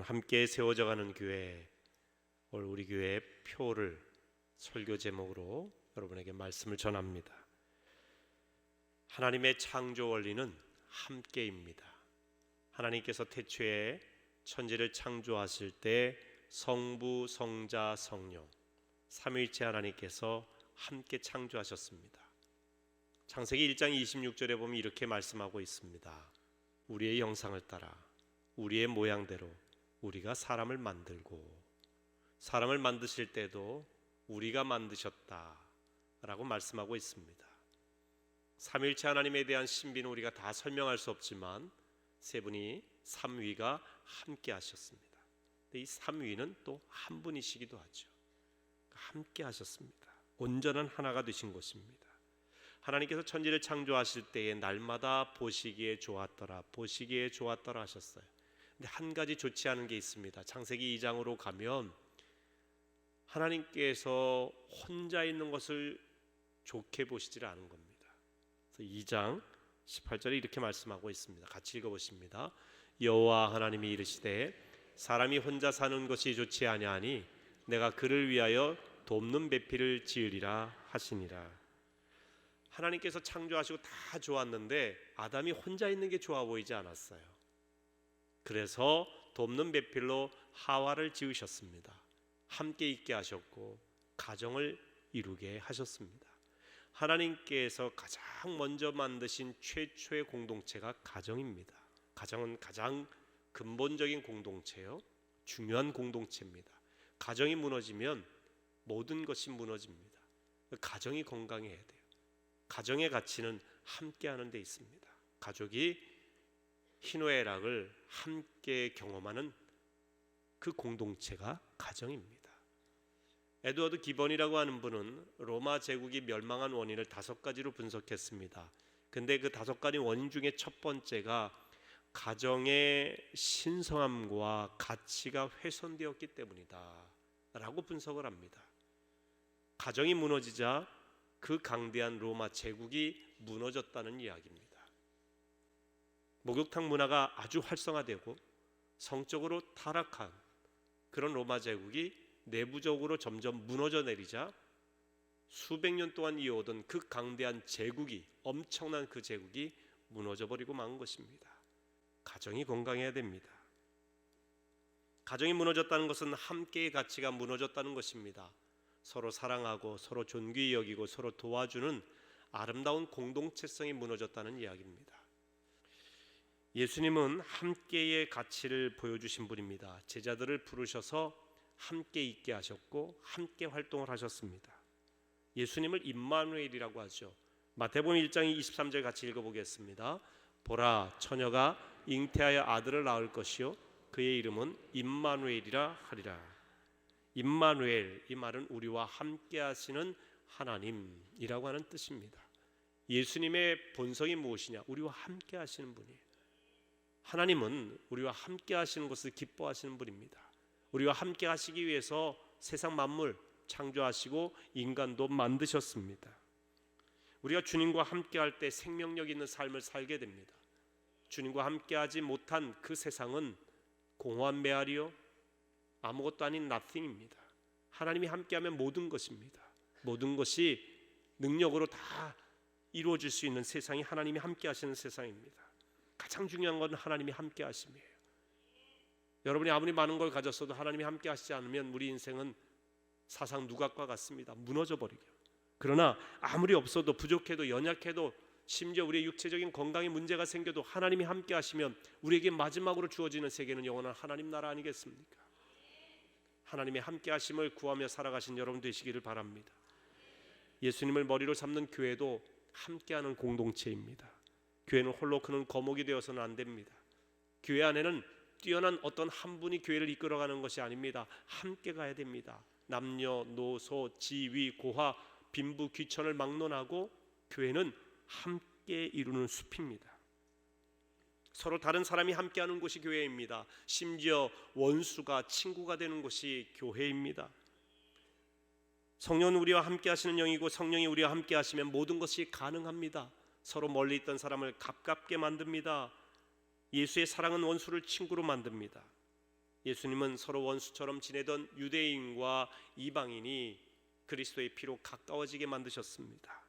여러분, 함께 세워져가는 교회, 오늘 우리 교회의 표를 설교 제목으로 여러분에게 말씀을 전합니다. 하나님의 창조 원리는 함께입니다. 하나님께서 태초에 천지를 창조하실 때 성부, 성자, 성령 삼위일체 하나님께서 함께 창조하셨습니다. 창세기 1장 26절에 보면 이렇게 말씀하고 있습니다. 우리의 형상을 따라 우리의 모양대로 우리가 사람을 만들고, 사람을 만드실 때도 우리가 만드셨다라고 말씀하고 있습니다. 삼위일체 하나님에 대한 신비는 우리가 다 설명할 수 없지만 세 분이 삼위가 함께 하셨습니다. 이 삼위는 또 한 분이시기도 하죠. 함께 하셨습니다. 온전한 하나가 되신 것입니다. 하나님께서 천지를 창조하실 때에 날마다 보시기에 좋았더라, 보시기에 좋았더라 하셨어요. 근데 한 가지 좋지 않은 게 있습니다. 창세기 2장으로 가면 하나님께서 혼자 있는 것을 좋게 보시질 않은 겁니다. 그래서 2장 18절에 이렇게 말씀하고 있습니다. 같이 읽어보십니다. 여호와 하나님이 이르시되 사람이 혼자 사는 것이 좋지 아니하니 내가 그를 위하여 돕는 배필을 지으리라 하시니라. 하나님께서 창조하시고 다 좋았는데 아담이 혼자 있는 게 좋아 보이지 않았어요. 그래서 돕는 배필로 하와를 지으셨습니다. 함께 있게 하셨고 가정을 이루게 하셨습니다. 하나님께서 가장 먼저 만드신 최초의 공동체가 가정입니다. 가정은 가장 근본적인 공동체요, 중요한 공동체입니다. 가정이 무너지면 모든 것이 무너집니다. 가정이 건강해야 돼요. 가정의 가치는 함께하는 데 있습니다. 가족이 희노애락을 함께 경험하는 그 공동체가 가정입니다. 에드워드 기번이라고 하는 분은 로마 제국이 멸망한 원인을 5가지로 분석했습니다. 근데 그 5가지 원인 중에 첫 번째가 가정의 신성함과 가치가 훼손되었기 때문이다 라고 분석을 합니다. 가정이 무너지자 그 강대한 로마 제국이 무너졌다는 이야기입니다. 목욕탕 문화가 아주 활성화되고 성적으로 타락한 그런 로마 제국이 내부적으로 점점 무너져 내리자 수백 년 동안 이어오던 그 강대한 제국이, 엄청난 그 제국이 무너져 버리고 만 것입니다. 가정이 건강해야 됩니다. 가정이 무너졌다는 것은 함께의 가치가 무너졌다는 것입니다. 서로 사랑하고 서로 존귀히 여기고 서로 도와주는 아름다운 공동체성이 무너졌다는 이야기입니다. 예수님은 함께의 가치를 보여주신 분입니다. 제자들을 부르셔서 함께 있게 하셨고 함께 활동을 하셨습니다. 예수님을 임마누엘이라고 하죠. 마태복음 1장 23절 같이 읽어보겠습니다. 보라, 처녀가 잉태하여 아들을 낳을 것이요 그의 이름은 임마누엘이라 하리라. 임마누엘, 이 말은 우리와 함께 하시는 하나님이라고 하는 뜻입니다. 예수님의 본성이 무엇이냐? 우리와 함께 하시는 분이에요. 하나님은 우리와 함께 하시는 것을 기뻐하시는 분입니다. 우리와 함께 하시기 위해서 세상 만물 창조하시고 인간도 만드셨습니다. 우리가 주님과 함께 할 때 생명력 있는 삶을 살게 됩니다. 주님과 함께 하지 못한 그 세상은 공허한 메아리요, 아무것도 아닌 nothing입니다. 하나님이 함께하면 모든 것입니다. 모든 것이 능력으로 다 이루어질 수 있는 세상이 하나님이 함께하시는 세상입니다. 가장 중요한 건 하나님이 함께하심이에요. 여러분이 아무리 많은 걸 가졌어도 하나님이 함께하시지 않으면 우리 인생은 사상 누각과 같습니다. 무너져 버리게. 그러나 아무리 없어도, 부족해도, 연약해도, 심지어 우리의 육체적인 건강에 문제가 생겨도 하나님이 함께하시면 우리에게 마지막으로 주어지는 세계는 영원한 하나님 나라 아니겠습니까? 하나님의 함께하심을 구하며 살아가신 여러분 되시기를 바랍니다. 예수님을 머리로 삼는 교회도 함께하는 공동체입니다. 교회는 홀로 크는 거목이 되어서는 안 됩니다. 교회 안에는 뛰어난 어떤 한 분이 교회를 이끌어가는 것이 아닙니다. 함께 가야 됩니다. 남녀노소 지위 고하 빈부 귀천을 막론하고 교회는 함께 이루는 숲입니다. 서로 다른 사람이 함께하는 곳이 교회입니다. 심지어 원수가 친구가 되는 곳이 교회입니다. 성령은 우리와 함께 하시는 영이고 성령이 우리와 함께 하시면 모든 것이 가능합니다. 서로 멀리 있던 사람을 가깝게 만듭니다. 예수의 사랑은 원수를 친구로 만듭니다. 예수님은 서로 원수처럼 지내던 유대인과 이방인이 그리스도의 피로 가까워지게 만드셨습니다.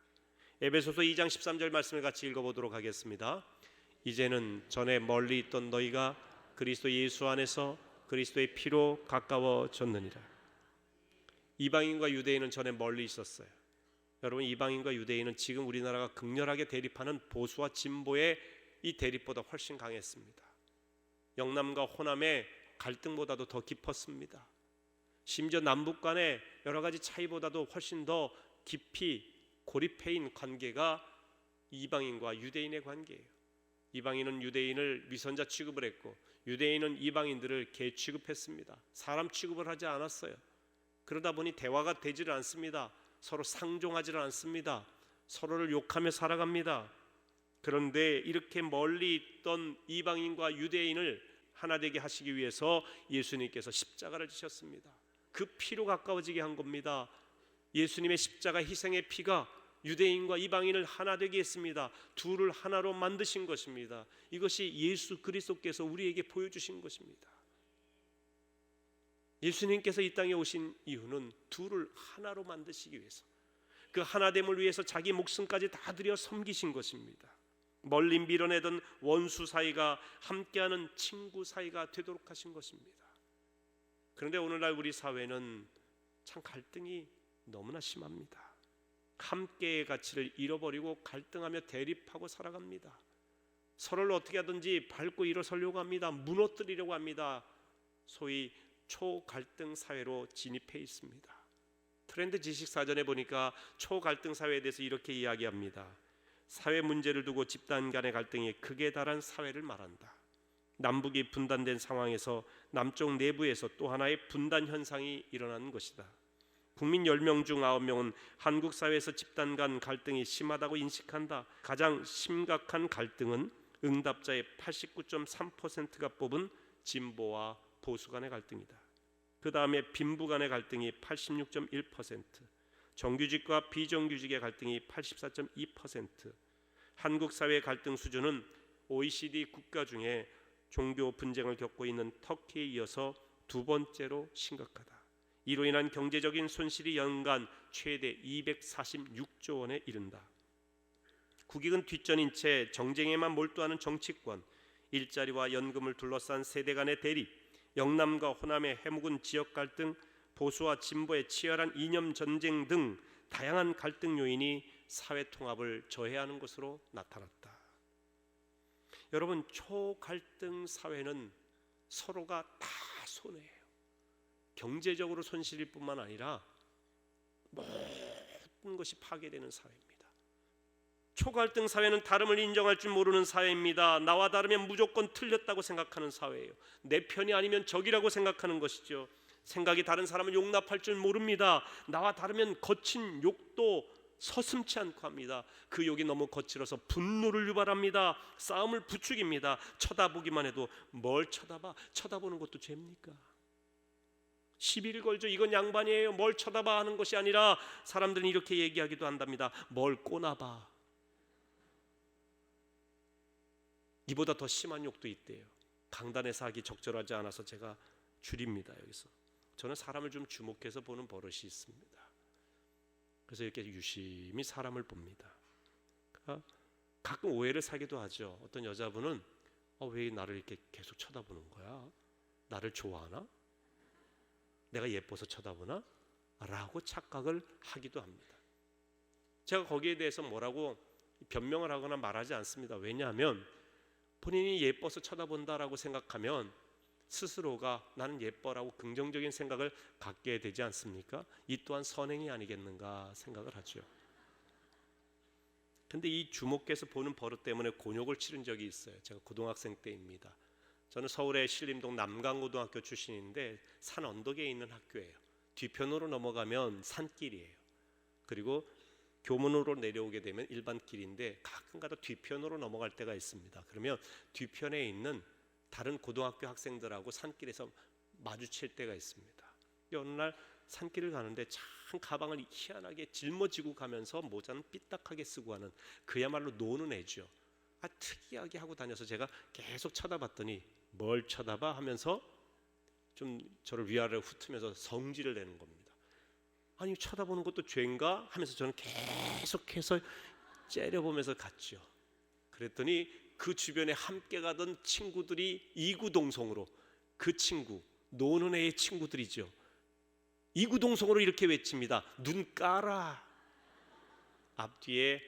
에베소서 2장 13절 말씀을 같이 읽어보도록 하겠습니다. 이제는 전에 멀리 있던 너희가 그리스도 예수 안에서 그리스도의 피로 가까워졌느니라. 이방인과 유대인은 전에 멀리 있었어요. 여러분, 이방인과 유대인은 지금 우리나라가 극렬하게 대립하는 보수와 진보의 이 대립보다 훨씬 강했습니다. 영남과 호남의 갈등보다도 더 깊었습니다. 심지어 남북 간의 여러 가지 차이보다도 훨씬 더 깊이 고립해 있는 관계가 이방인과 유대인의 관계예요. 이방인은 유대인을 위선자 취급을 했고 유대인은 이방인들을 개 취급했습니다. 사람 취급을 하지 않았어요. 그러다 보니 대화가 되지를 않습니다. 서로 상종하지를 않습니다. 서로를 욕하며 살아갑니다. 그런데 이렇게 멀리 있던 이방인과 유대인을 하나 되게 하시기 위해서 예수님께서 십자가를 지셨습니다. 그 피로 가까워지게 한 겁니다. 예수님의 십자가 희생의 피가 유대인과 이방인을 하나 되게 했습니다. 둘을 하나로 만드신 것입니다. 이것이 예수 그리스도께서 우리에게 보여주신 것입니다. 예수님께서 이 땅에 오신 이유는 둘을 하나로 만드시기 위해서, 그 하나됨을 위해서 자기 목숨까지 다 들여 섬기신 것입니다. 멀리 밀어내던 원수 사이가 함께하는 친구 사이가 되도록 하신 것입니다. 그런데 오늘날 우리 사회는 참 갈등이 너무나 심합니다. 함께의 가치를 잃어버리고 갈등하며 대립하고 살아갑니다. 서로를 어떻게 하든지 밟고 일어서려고 합니다. 무너뜨리려고 합니다. 소위 초갈등 사회로 진입해 있습니다. 트렌드 지식사전에 보니까 초갈등 사회에 대해서 이렇게 이야기합니다. 사회 문제를 두고 집단 간의 갈등이 극에 달한 사회를 말한다. 남북이 분단된 상황에서 남쪽 내부에서 또 하나의 분단 현상이 일어나는 것이다. 국민 10명 중 9명은 한국 사회에서 집단 간 갈등이 심하다고 인식한다. 가장 심각한 갈등은 응답자의 89.3%가 뽑은 진보와 보수 간의 갈등이다. 그 다음에 빈부 간의 갈등이 86.1%, 정규직과 비정규직의 갈등이 84.2%. 한국 사회의 갈등 수준은 OECD 국가 중에 종교 분쟁을 겪고 있는 터키에 이어서 두 번째로 심각하다. 이로 인한 경제적인 손실이 연간 최대 246조 원에 이른다. 국익은 뒷전인 채 정쟁에만 몰두하는 정치권, 일자리와 연금을 둘러싼 세대 간의 대립, 영남과 호남의 해묵은 지역 갈등, 보수와 진보의 치열한 이념 전쟁 등 다양한 갈등 요인이 사회 통합을 저해하는 것으로 나타났다. 여러분, 초갈등 사회는 서로가 다 손해예요. 경제적으로 손실일 뿐만 아니라 모든 것이 파괴되는 사회입니다. 초갈등 사회는 다름을 인정할 줄 모르는 사회입니다. 나와 다르면 무조건 틀렸다고 생각하는 사회예요. 내 편이 아니면 적이라고 생각하는 것이죠. 생각이 다른 사람을 용납할 줄 모릅니다. 나와 다르면 거친 욕도 서슴지 않고 합니다. 그 욕이 너무 거칠어서 분노를 유발합니다. 싸움을 부추깁니다. 쳐다보기만 해도 뭘 쳐다봐? 쳐다보는 것도 죄입니까? 시비를 걸죠. 이건 양반이에요. 뭘 쳐다봐 하는 것이 아니라 사람들은 이렇게 얘기하기도 한답니다. 뭘 꼬나봐. 이보다 더 심한 욕도 있대요. 강단에서 하기 적절하지 않아서 제가 줄입니다. 여기서 저는 사람을 좀 주목해서 보는 버릇이 있습니다. 그래서 이렇게 유심히 사람을 봅니다. 가끔 오해를 사기도 하죠. 어떤 여자분은 왜 나를 이렇게 계속 쳐다보는 거야? 나를 좋아하나? 내가 예뻐서 쳐다보나? 라고 착각을 하기도 합니다. 제가 거기에 대해서 뭐라고 변명을 하거나 말하지 않습니다. 왜냐하면 본인이 예뻐서 쳐다본다라고 생각하면 스스로가 나는 예뻐라고 긍정적인 생각을 갖게 되지 않습니까? 이 또한 선행이 아니겠는가 생각을 하죠. 근데 이 주목해서 보는 버릇 때문에 곤욕을 치른 적이 있어요. 제가 고등학생 때입니다. 저는 서울의 신림동 남강고등학교 출신인데 산 언덕에 있는 학교예요. 뒤편으로 넘어가면 산길이에요. 그리고 교문으로 내려오게 되면 일반 길인데 가끔가다 뒤편으로 넘어갈 때가 있습니다. 그러면 뒤편에 있는 다른 고등학교 학생들하고 산길에서 마주칠 때가 있습니다. 어느 날 산길을 가는데 참 가방을 희한하게 짊어지고 가면서 모자는 삐딱하게 쓰고 하는 그야말로 노는 애죠. 특이하게 하고 다녀서 제가 계속 쳐다봤더니 뭘 쳐다봐 하면서 좀 저를 위아래로 훑으면서 성질을 내는 겁니다. 아니 쳐다보는 것도 죄인가 하면서 저는 계속해서 째려보면서 갔죠. 그랬더니 그 주변에 함께 가던 친구들이 이구동성으로, 그 친구 노는 애의 친구들이죠, 이구동성으로 이렇게 외칩니다. 눈 까라. 앞뒤에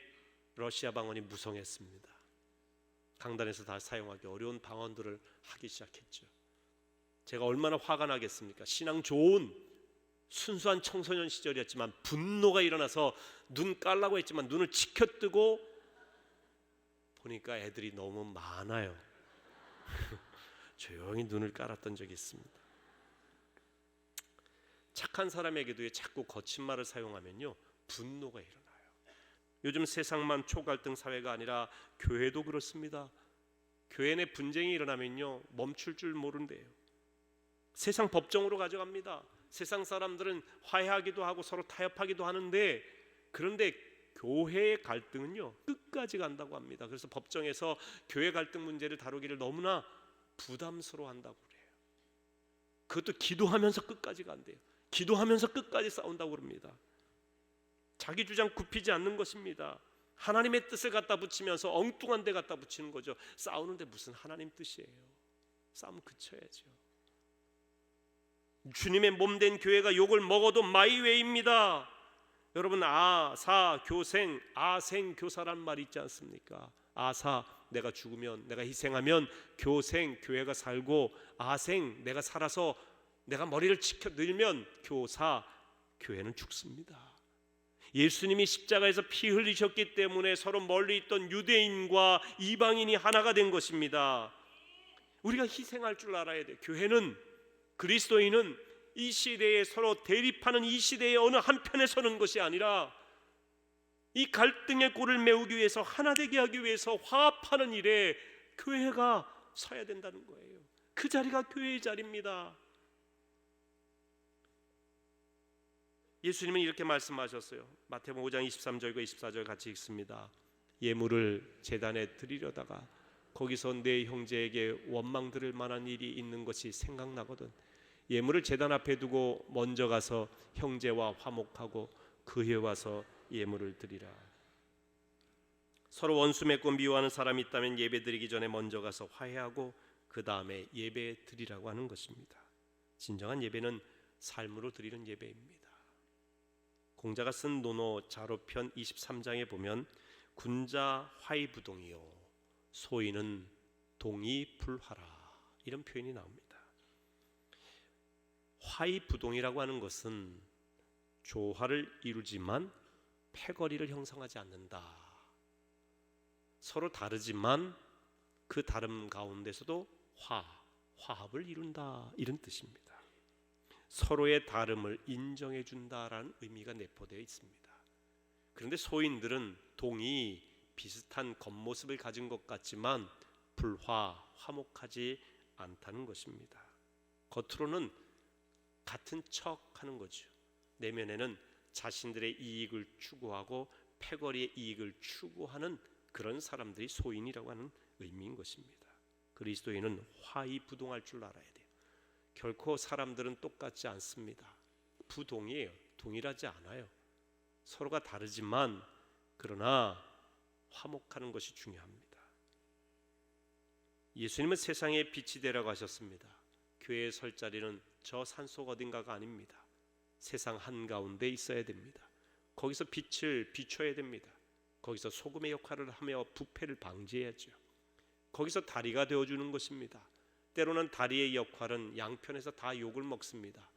러시아 방언이 무성했습니다. 강단에서 다 사용하기 어려운 방언들을 하기 시작했죠. 제가 얼마나 화가 나겠습니까? 신앙 좋은 순수한 청소년 시절이었지만 분노가 일어나서 눈 깔라고 했지만 눈을 치켜뜨고 보니까 애들이 너무 많아요. 조용히 눈을 깔았던 적이 있습니다. 착한 사람에게도 자꾸 거친 말을 사용하면요, 분노가 일어나요. 요즘 세상만 초갈등 사회가 아니라 교회도 그렇습니다. 교회 내 분쟁이 일어나면요, 멈출 줄 모른대요. 세상 법정으로 가져갑니다. 세상 사람들은 화해하기도 하고 서로 타협하기도 하는데, 그런데 교회의 갈등은요 끝까지 간다고 합니다. 그래서 법정에서 교회 갈등 문제를 다루기를 너무나 부담스러워한다고 그래요. 그것도 기도하면서 끝까지 간대요. 기도하면서 끝까지 싸운다고 그럽니다. 자기 주장 굽히지 않는 것입니다. 하나님의 뜻을 갖다 붙이면서 엉뚱한 데 갖다 붙이는 거죠. 싸우는데 무슨 하나님 뜻이에요. 싸움 그쳐야죠. 주님의 몸된 교회가 욕을 먹어도 마이웨이입니다. 여러분, 아사 교생, 아생 교사란 말이 있지 않습니까? 아사, 내가 죽으면, 내가 희생하면 교생, 교회가 살고, 아생, 내가 살아서 내가 머리를 치켜 늘면 교사, 교회는 죽습니다. 예수님이 십자가에서 피 흘리셨기 때문에 서로 멀리 있던 유대인과 이방인이 하나가 된 것입니다. 우리가 희생할 줄 알아야 돼요. 교회는, 그리스도인은 이 시대에 서로 대립하는 이 시대의 어느 한편에 서는 것이 아니라 이 갈등의 꼴을 메우기 위해서, 하나 되게 하기 위해서 화합하는 일에 교회가 서야 된다는 거예요. 그 자리가 교회의 자리입니다. 예수님은 이렇게 말씀하셨어요. 마태복음 5장 23절과 24절 같이 읽습니다. 예물을 제단에 드리려다가 거기서 내 형제에게 원망 들을 만한 일이 있는 것이 생각나거든 예물을 제단 앞에 두고 먼저 가서 형제와 화목하고 그에 와서 예물을 드리라. 서로 원수 맺고 미워하는 사람이 있다면 예배 드리기 전에 먼저 가서 화해하고 그 다음에 예배 드리라고 하는 것입니다. 진정한 예배는 삶으로 드리는 예배입니다. 공자가 쓴 논어 자로편 23장에 보면 군자 화이부동이요 소인은 동이불화라 이런 표현이 나옵니다. 화이부동이라고 하는 것은 조화를 이루지만 패거리를 형성하지 않는다. 서로 다르지만 그 다름 가운데서도 화합을 이룬다 이런 뜻입니다. 서로의 다름을 인정해 준다라는 의미가 내포되어 있습니다. 그런데 소인들은 동이 비슷한 겉모습을 가진 것 같지만 화목하지 않다는 것입니다. 겉으로는 같은 척 하는 거죠. 내면에는 자신들의 이익을 추구하고 패거리의 이익을 추구하는 그런 사람들이 소인이라고 하는 의미인 것입니다. 그리스도인은 화이부동할 줄 알아야 돼요. 결코 사람들은 똑같지 않습니다. 부동이에요. 동일하지 않아요. 서로가 다르지만 그러나 화목하는 것이 중요합니다. 예수님은 세상의 빛이 되라고 하셨습니다. 교회에 설 자리는 저 산속 어딘가가 아닙니다. 세상 한가운데 있어야 됩니다. 거기서 빛을 비춰야 됩니다. 거기서 소금의 역할을 하며 부패를 방지해야죠. 거기서 다리가 되어주는 것입니다. 때로는 다리의 역할은 양편에서 다 욕을 먹습니다.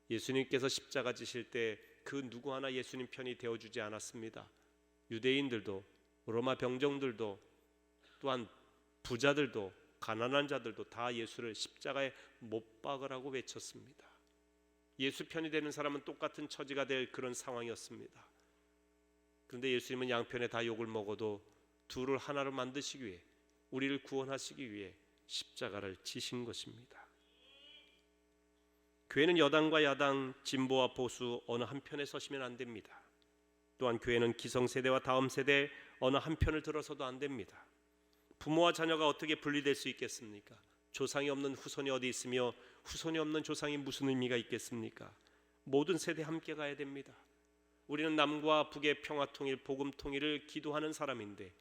예수님께서 십자가 지실 때 그 누구 하나 예수님 편이 되어주지 않았습니다. 유대인들도 로마 병정들도 또한 부자들도 가난한 자들도 다 예수를 십자가에 못 박으라고 외쳤습니다. 예수 편이 되는 사람은 똑같은 처지가 될 그런 상황이었습니다. 그런데 예수님은 양편에 다 욕을 먹어도 둘을 하나로 만드시기 위해, 우리를 구원하시기 위해 십자가를 지신 것입니다. 교회는 여당과 야당, 진보와 보수 어느 한편에 서시면 안 됩니다. 또한 교회는 기성세대와 다음 세대 어느 한편을 들어서도 안 됩니다. 부모와 자녀가 어떻게 분리될 수 있겠습니까? 조상이 없는 후손이 어디 있으며 후손이 없는 조상이 무슨 의미가 있겠습니까? 모든 세대 함께 가야 됩니다. 우리는 남과 북의 평화통일, 복음통일을 기도하는 사람인데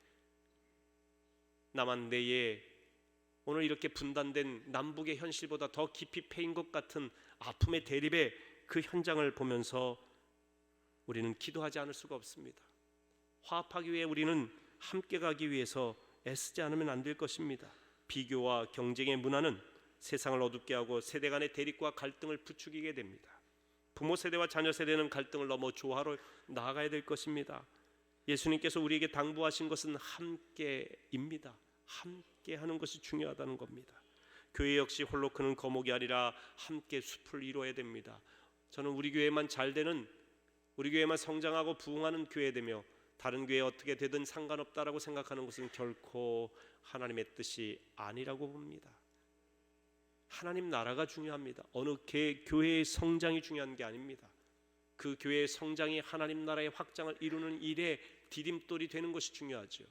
남한 내에 오늘 이렇게 분단된 남북의 현실보다 더 깊이 패인 것 같은 아픔의 대립의 그 현장을 보면서 우리는 기도하지 않을 수가 없습니다. 화합하기 위해 우리는 함께 가기 위해서 애쓰지 않으면 안 될 것입니다. 비교와 경쟁의 문화는 세상을 어둡게 하고 세대 간의 대립과 갈등을 부추기게 됩니다. 부모 세대와 자녀 세대는 갈등을 넘어 조화로 나아가야 될 것입니다. 예수님께서 우리에게 당부하신 것은 함께입니다. 함께 하는 것이 중요하다는 겁니다. 교회 역시 홀로 크는 거목이 아니라 함께 숲을 이루어야 됩니다. 저는 우리 교회만 잘 되는, 우리 교회만 성장하고 부흥하는 교회되며 다른 교회 어떻게 되든 상관없다라고 생각하는 것은 결코 하나님의 뜻이 아니라고 봅니다. 하나님 나라가 중요합니다. 어느 교회의 성장이 중요한 게 아닙니다. 그 교회의 성장이 하나님 나라의 확장을 이루는 일에 디딤돌이 되는 것이 중요하죠.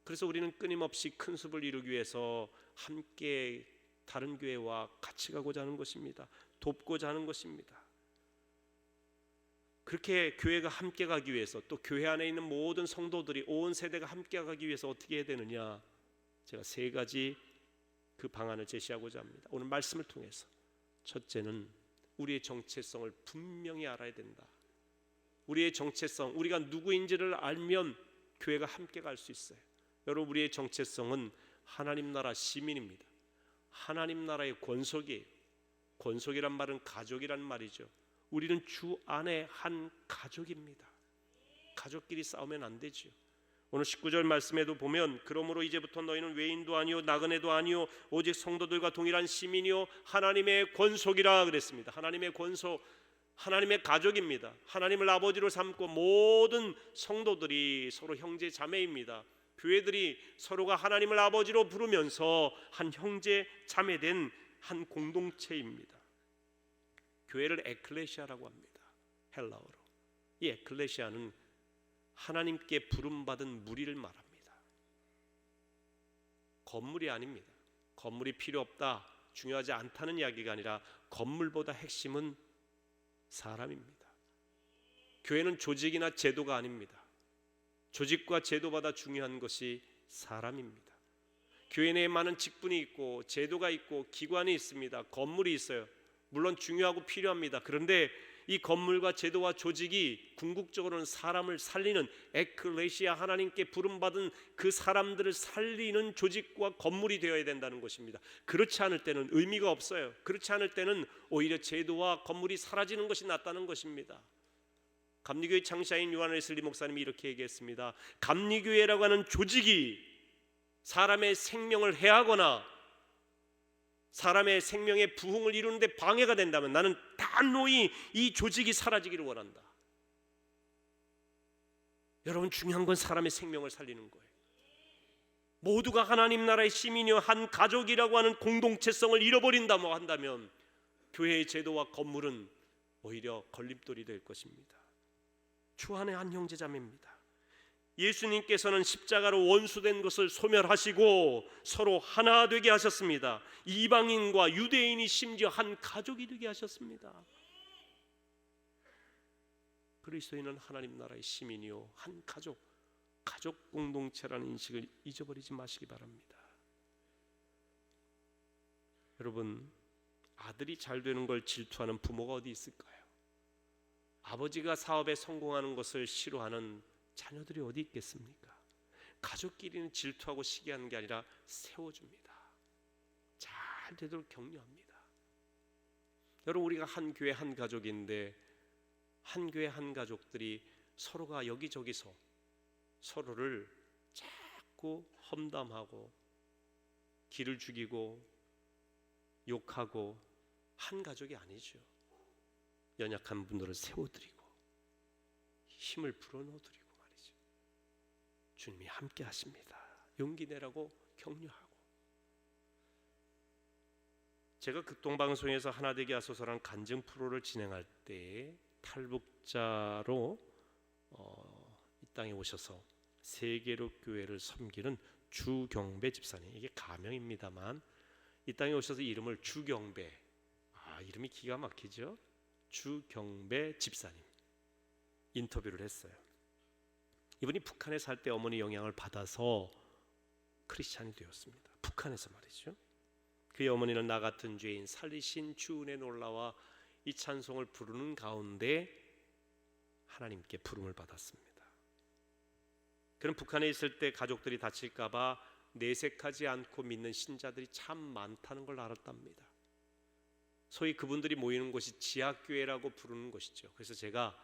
그래서 우리는 끊임없이 큰 숲을 이루기 위해서 함께 다른 교회와 같이 가고자 하는 것입니다. 돕고자 하는 것입니다. 그렇게 교회가 함께 가기 위해서, 또 교회 안에 있는 모든 성도들이 온 세대가 함께 가기 위해서 어떻게 해야 되느냐, 제가 3가지 그 방안을 제시하고자 합니다. 오늘 말씀을 통해서 첫째는 우리의 정체성을 분명히 알아야 된다. 우리의 정체성, 우리가 누구인지를 알면 교회가 함께 갈 수 있어요. 여러분, 우리의 정체성은 하나님 나라 시민입니다. 하나님 나라의 권속이에요. 권속이란 말은 가족이란 말이죠. 우리는 주 안에 한 가족입니다. 가족끼리 싸우면 안 되죠. 오늘 19절 말씀에도 보면 그러므로 이제부터 너희는 외인도 아니요 나그네도 아니요 오직 성도들과 동일한 시민이요 하나님의 권속이라 그랬습니다. 하나님의 권속, 하나님의 가족입니다. 하나님을 아버지로 삼고 모든 성도들이 서로 형제 자매입니다. 교회들이 서로가 하나님을 아버지로 부르면서 한 형제 자매된 한 공동체입니다. 교회를 에클레시아라고 합니다. 헬라어로. 이 에클레시아는 하나님께 부름받은 무리를 말합니다. 건물이 아닙니다. 건물이 필요 없다, 중요하지 않다는 이야기가 아니라 건물보다 핵심은 사람입니다. 교회는 조직이나 제도가 아닙니다. 조직과 제도보다 중요한 것이 사람입니다. 교회 내에 많은 직분이 있고 제도가 있고 기관이 있습니다. 건물이 있어요. 물론 중요하고 필요합니다. 그런데 이 건물과 제도와 조직이 궁극적으로는 사람을 살리는, 에클레시아, 하나님께 부름받은 그 사람들을 살리는 조직과 건물이 되어야 된다는 것입니다. 그렇지 않을 때는 의미가 없어요. 그렇지 않을 때는 오히려 제도와 건물이 사라지는 것이 낫다는 것입니다. 감리교회 창시자인 요한 웨슬리 목사님이 이렇게 얘기했습니다. 감리교회라고 하는 조직이 사람의 생명을 해하거나 사람의 생명의 부흥을 이루는데 방해가 된다면 나는 단호히 이 조직이 사라지기를 원한다. 여러분, 중요한 건 사람의 생명을 살리는 거예요. 모두가 하나님 나라의 시민이요 한 가족이라고 하는 공동체성을 잃어버린다고 한다면 교회의 제도와 건물은 오히려 걸림돌이 될 것입니다. 주 안에 한 형제자매입니다. 예수님께서는 십자가로 원수된 것을 소멸하시고 서로 하나 되게 하셨습니다. 이방인과 유대인이 심지어 한 가족이 되게 하셨습니다. 그리스도인은 하나님 나라의 시민이요 한 가족, 가족 공동체라는 인식을 잊어버리지 마시기 바랍니다. 여러분, 아들이 잘 되는 걸 질투하는 부모가 어디 있을까요? 아버지가 사업에 성공하는 것을 싫어하는 자녀들이 어디 있겠습니까? 가족끼리는 질투하고 시기하는 게 아니라 세워줍니다. 잘 되도록 격려합니다. 여러분, 우리가 한 교회 한 가족인데 한 교회 한 가족들이 서로가 여기저기서 서로를 자꾸 험담하고 기를 죽이고 욕하고 한 가족이 아니죠. 연약한 분들을 세워드리고 힘을 불어넣어드리고 말이죠. 주님이 함께 하십니다. 용기 내라고 격려하고. 제가 극동방송에서 하나되게 하소서란 간증 프로를 진행할 때 탈북자로 이 땅에 오셔서 세계로 교회를 섬기는 주경배 집사님, 이게 가명입니다만 이 땅에 오셔서 이름을 주경배, 이름이 기가 막히죠. 주경배 집사님 인터뷰를 했어요. 이분이 북한에 살 때 어머니 영향을 받아서 크리스찬이 되었습니다. 북한에서 말이죠. 그의 어머니는 나 같은 죄인 살리신 주 은혜 놀라와 이 찬송을 부르는 가운데 하나님께 부름을 받았습니다. 그는 북한에 있을 때 가족들이 다칠까 봐 내색하지 않고 믿는 신자들이 참 많다는 걸 알았답니다. 소위 그분들이 모이는 곳이 지하교회라고 부르는 곳이죠. 그래서 제가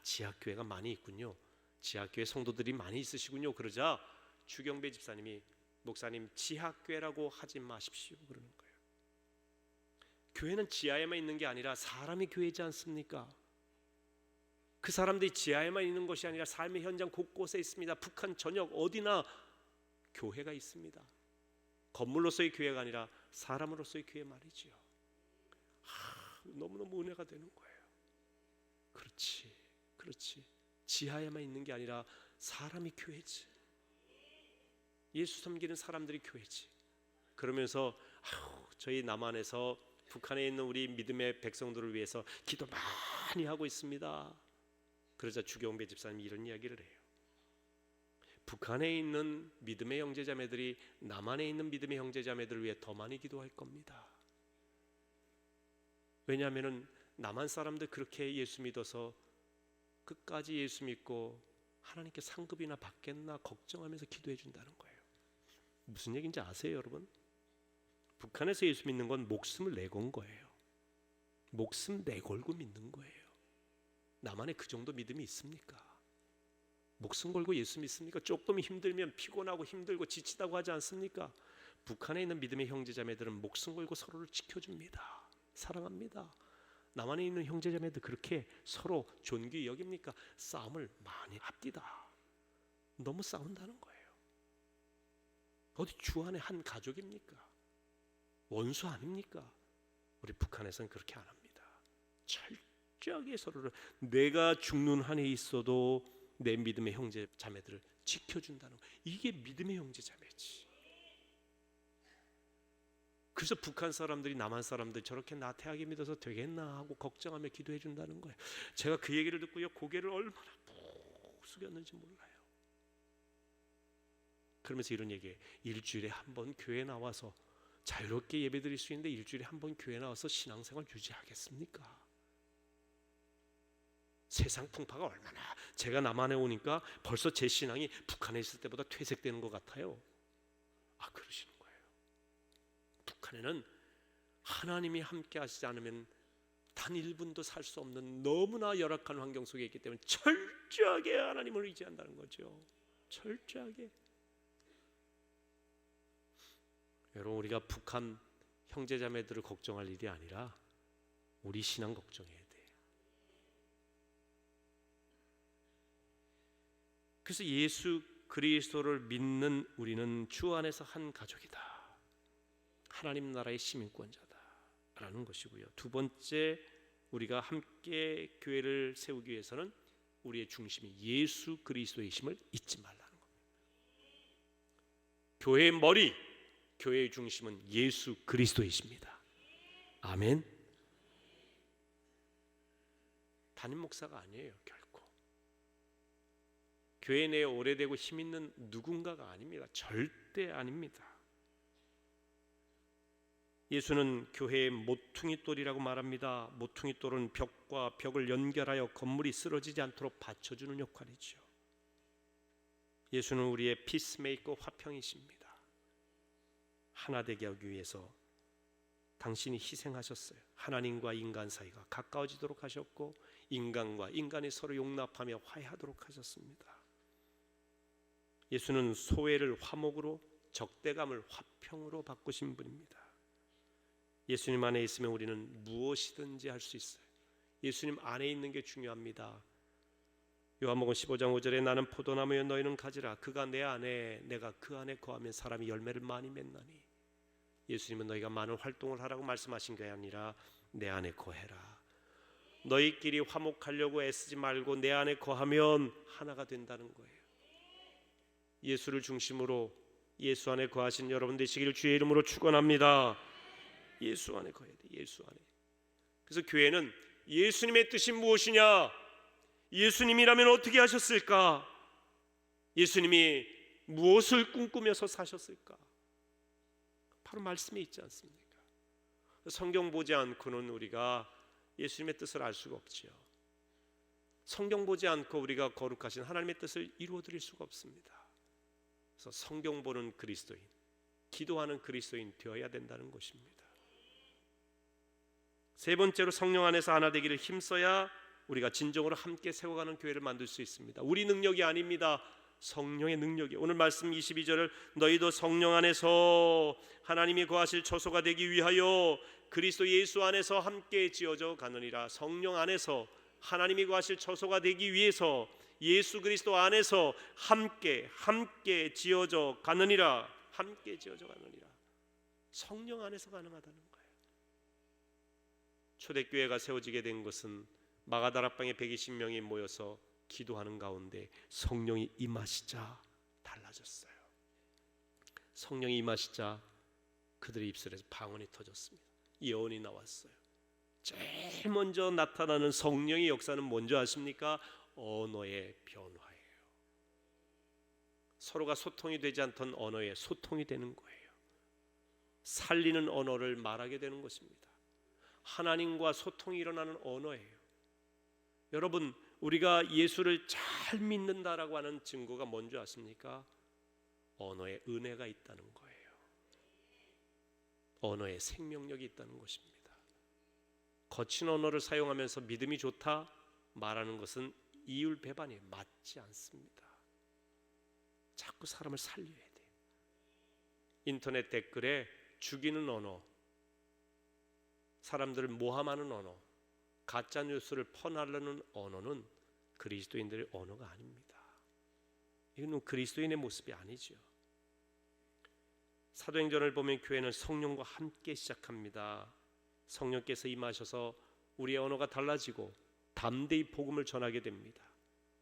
지하교회가 많이 있군요, 지하교회 성도들이 많이 있으시군요 그러자 주경배 집사님이 목사님 지하교회라고 하지 마십시오 그러는 거예요. 교회는 지하에만 있는 게 아니라 사람이 교회지 않습니까? 그 사람들이 지하에만 있는 것이 아니라 삶의 현장 곳곳에 있습니다. 북한 전역 어디나 교회가 있습니다. 건물로서의 교회가 아니라 사람으로서의 교회 말이죠. 너무너무 은혜가 되는 거예요. 그렇지. 지하에만 있는 게 아니라 사람이 교회지. 예수 섬기는 사람들이 교회지. 그러면서 저희 남한에서 북한에 있는 우리 믿음의 백성들을 위해서 기도 많이 하고 있습니다. 그러자 주경배 집사님이 이런 이야기를 해요. 북한에 있는 믿음의 형제자매들이 남한에 있는 믿음의 형제자매들을 위해 더 많이 기도할 겁니다. 왜냐하면 남한 사람들 그렇게 예수 믿어서 끝까지 예수 믿고 하나님께 상급이나 받겠나 걱정하면서 기도해 준다는 거예요. 무슨 얘기인지 아세요 여러분? 북한에서 예수 믿는 건 목숨을 내건 거예요. 목숨 내걸고 믿는 거예요. 남한에 그 정도 믿음이 있습니까? 목숨 걸고 예수 믿습니까? 조금 힘들면 피곤하고 힘들고 지치다고 하지 않습니까? 북한에 있는 믿음의 형제자매들은 목숨 걸고 서로를 지켜줍니다. 사랑합니다. 남한에 있는 형제자매들 그렇게 서로 존귀 여깁니까? 싸움을 많이 합디다. 너무 싸운다는 거예요. 어디 주 안에 한 가족입니까? 원수 아닙니까? 우리 북한에서는 그렇게 안 합니다. 철저하게 서로를 내가 죽는 한에 있어도 내 믿음의 형제 자매들을 지켜준다는 거예요. 이게 믿음의 형제 자매지. 그래서 북한 사람들이 남한 사람들 저렇게 나태하게 믿어서 되겠나 하고 걱정하며 기도해 준다는 거예요. 제가 그 얘기를 듣고요 고개를 얼마나 푹 숙였는지 몰라요. 그러면서 이런 얘기해. 일주일에 한 번 교회 나와서 자유롭게 예배드릴 수 있는데 일주일에 한 번 교회 나와서 신앙생활 유지하겠습니까? 세상 풍파가 얼마나, 제가 남한에 오니까 벌써 제 신앙이 북한에 있을 때보다 퇴색되는 것 같아요. 그러시는 거예요. 북한에는 하나님이 함께 하시지 않으면 단 1분도 살 수 없는 너무나 열악한 환경 속에 있기 때문에 철저하게 하나님을 의지한다는 거죠. 철저하게. 여러분, 우리가 북한 형제자매들을 걱정할 일이 아니라 우리 신앙 걱정해야 돼. 그래서 예수 그리스도를 믿는 우리는 주 안에서 한 가족이다. 하나님 나라의 시민권자다라는 것이고요. 두 번째, 우리가 함께 교회를 세우기 위해서는 우리의 중심이 예수 그리스도이심을 잊지 말라는 겁니다. 교회의 머리, 교회의 중심은 예수 그리스도이십니다. 아멘. 담임 목사가 아니에요, 결코. 교회 내에 오래되고 힘 있는 누군가가 아닙니다. 절대 아닙니다. 예수는 교회의 모퉁이돌이라고 말합니다. 모퉁이돌은 벽과 벽을 연결하여 건물이 쓰러지지 않도록 받쳐주는 역할이죠. 예수는 우리의 피스메이커 화평이십니다. 하나 되게 하기 위해서 당신이 희생하셨어요. 하나님과 인간 사이가 가까워지도록 하셨고 인간과 인간이 서로 용납하며 화해하도록 하셨습니다. 예수는 소외를 화목으로, 적대감을 화평으로 바꾸신 분입니다. 예수님 안에 있으면 우리는 무엇이든지 할 수 있어요. 예수님 안에 있는 게 중요합니다. 요한복음 15장 5절에 나는 포도나무여 너희는 가지라. 그가 내 안에 내가 그 안에 거하면 사람이 열매를 많이 맺나니. 예수님은 너희가 많은 활동을 하라고 말씀하신 게 아니라 내 안에 거해라. 너희끼리 화목하려고 애쓰지 말고 내 안에 거하면 하나가 된다는 거예요. 예수를 중심으로 예수 안에 거하신 여러분 되시기를 주의 이름으로 축원합니다. 예수 안에 거해야 돼. 예수 안에. 그래서 교회는 예수님의 뜻이 무엇이냐? 예수님이라면 어떻게 하셨을까? 예수님이 무엇을 꿈꾸면서 사셨을까? 바로 말씀에 있지 않습니까? 성경 보지 않고는 우리가 예수님의 뜻을 알 수가 없지요. 성경 보지 않고 우리가 거룩하신 하나님의 뜻을 이루어 드릴 수가 없습니다. 그래서 성경 보는 그리스도인, 기도하는 그리스도인 되어야 된다는 것입니다. 세 번째로 성령 안에서 하나 되기를 힘써야 우리가 진정으로 함께 세워가는 교회를 만들 수 있습니다. 우리 능력이 아닙니다. 성령의 능력이. 오늘 말씀 22절을 너희도 성령 안에서 하나님이 거하실 처소가 되기 위하여 그리스도 예수 안에서 함께 지어져 가느니라. 성령 안에서 하나님이 거하실 처소가 되기 위해서 예수 그리스도 안에서 함께 지어져 가느니라. 함께 지어져 가느니라. 성령 안에서 가능하다는 거예요. 초대교회가 세워지게 된 것은 마가다락방에 120명이 모여서 기도하는 가운데 성령이 임하시자 달라졌어요. 성령이 임하시자 그들의 입술에서 방언이 터졌습니다. 예언이 나왔어요. 제일 먼저 나타나는 성령의 역사는 뭔지 아십니까? 언어의 변화예요. 서로가 소통이 되지 않던 언어의 소통이 되는 거예요. 살리는 언어를 말하게 되는 것입니다. 하나님과 소통이 일어나는 언어예요. 여러분, 우리가 예수를 잘 믿는다라고 하는 증거가 뭔지 아십니까? 언어에 은혜가 있다는 거예요. 언어에 생명력이 있다는 것입니다. 거친 언어를 사용하면서 믿음이 좋다 말하는 것은 이율배반이 맞지 않습니다. 자꾸 사람을 살려야 돼요. 인터넷 댓글에 죽이는 언어, 사람들을 모함하는 언어, 가짜 뉴스를 퍼나르는 언어는 그리스도인들의 언어가 아닙니다. 이건 그리스도인의 모습이 아니죠. 사도행전을 보면 교회는 성령과 함께 시작합니다. 성령께서 임하셔서 우리의 언어가 달라지고 담대히 복음을 전하게 됩니다.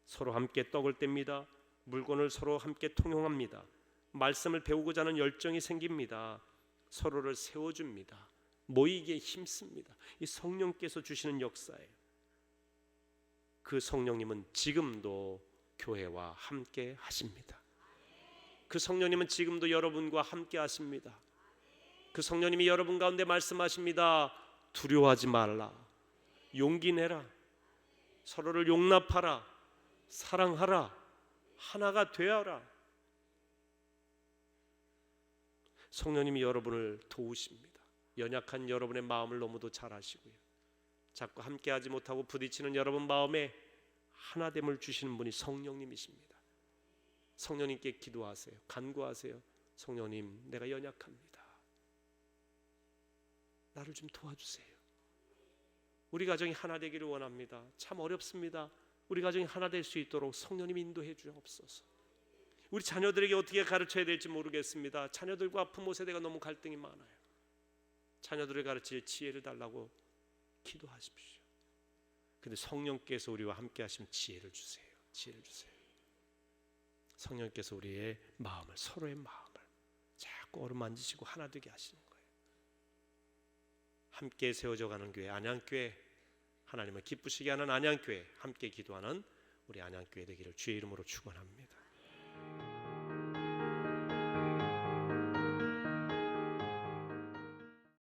서로 함께 떡을 뗍니다. 물건을 서로 함께 통용합니다. 말씀을 배우고자 하는 열정이 생깁니다. 서로를 세워줍니다. 모이기에 힘씁니다. 이 성령께서 주시는 역사예요. 그 성령님은 지금도 교회와 함께 하십니다. 그 성령님은 지금도 여러분과 함께 하십니다. 그 성령님이 여러분 가운데 말씀하십니다. 두려워하지 말라. 용기 내라. 서로를 용납하라. 사랑하라. 하나가 되어라. 성령님이 여러분을 도우십니다. 연약한 여러분의 마음을 너무도 잘 아시고요. 자꾸 함께하지 못하고 부딪히는 여러분 마음에 하나됨을 주시는 분이 성령님이십니다. 성령님께 기도하세요. 간구하세요. 성령님, 내가 연약합니다. 나를 좀 도와주세요. 우리 가정이 하나 되기를 원합니다. 참 어렵습니다. 우리 가정이 하나 될 수 있도록 성령님 인도해 주옵소서. 우리 자녀들에게 어떻게 가르쳐야 될지 모르겠습니다. 자녀들과 부모 세대가 너무 갈등이 많아요. 자녀들을 가르칠 지혜를 달라고 기도하십시오. 근데 성령께서 우리와 함께 하시면 지혜를 주세요. 지혜를 주세요. 성령께서 우리의 마음을, 서로의 마음을 자꾸 어루만지시고 하나 되게 하시는 거예요. 함께 세워져 가는 교회, 안양교회, 하나님을 기쁘시게 하는 안양교회, 함께 기도하는 우리 안양교회 되기를 주의 이름으로 축원합니다.